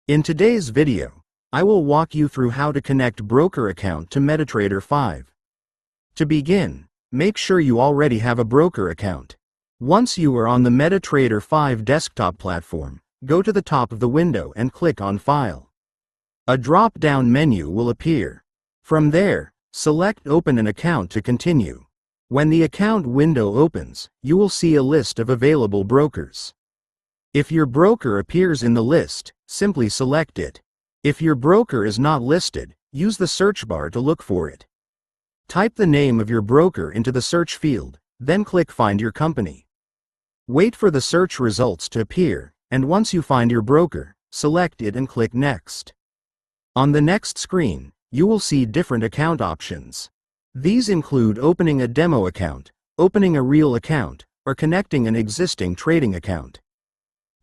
In today's video, I will walk you through how to connect broker account to MetaTrader 5. To begin, make sure you already have a broker account. Once you are on the MetaTrader 5 desktop platform, go to the top of the window and click on File. A drop-down menu will appear. From there, select Open an account to continue. When the account window opens, you will see a list of available brokers. If your broker appears in the list, simply select it. If your broker is not listed, use the search bar to look for it. Type the name of your broker into the search field, then click Find Your Company. Wait for the search results to appear, and once you find your broker, select it and click Next. On the next screen, you will see different account options. These include opening a demo account, opening a real account, or connecting an existing trading account.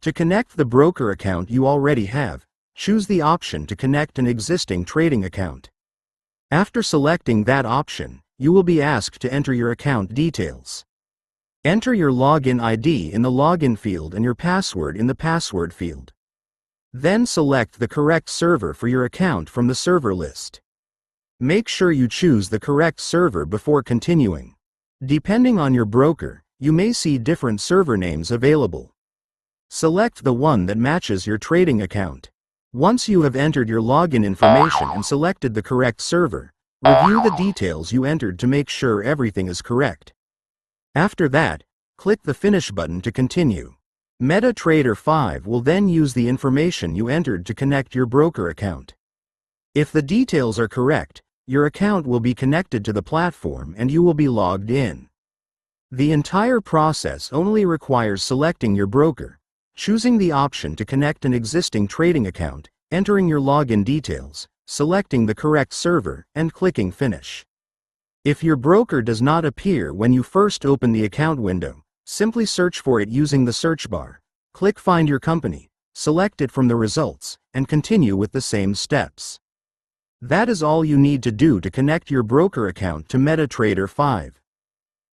To connect the broker account you already have, choose the option to connect an existing trading account. After selecting that option, you will be asked to enter your account details. Enter your login ID in the login field and your password in the password field. Then select the correct server for your account from the server list. Make sure you choose the correct server before continuing. Depending on your broker, you may see different server names available. Select the one that matches your trading account. Once you have entered your login information and selected the correct server, review the details you entered to make sure everything is correct. After that, click the Finish button to continue. MetaTrader 5 will then use the information you entered to connect your broker account. If the details are correct, your account will be connected to the platform and you will be logged in. The entire process only requires selecting your broker, choosing the option to connect an existing trading account, entering your login details, selecting the correct server, and clicking Finish. If your broker does not appear when you first open the account window, simply search for it using the search bar, click Find Your Company, select it from the results, and continue with the same steps. That is all you need to do to connect your broker account to MetaTrader 5.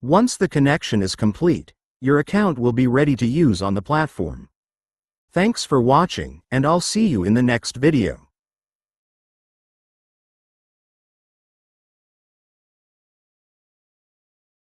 Once the connection is complete, your account will be ready to use on the platform. Thanks for watching, and I'll see you in the next video.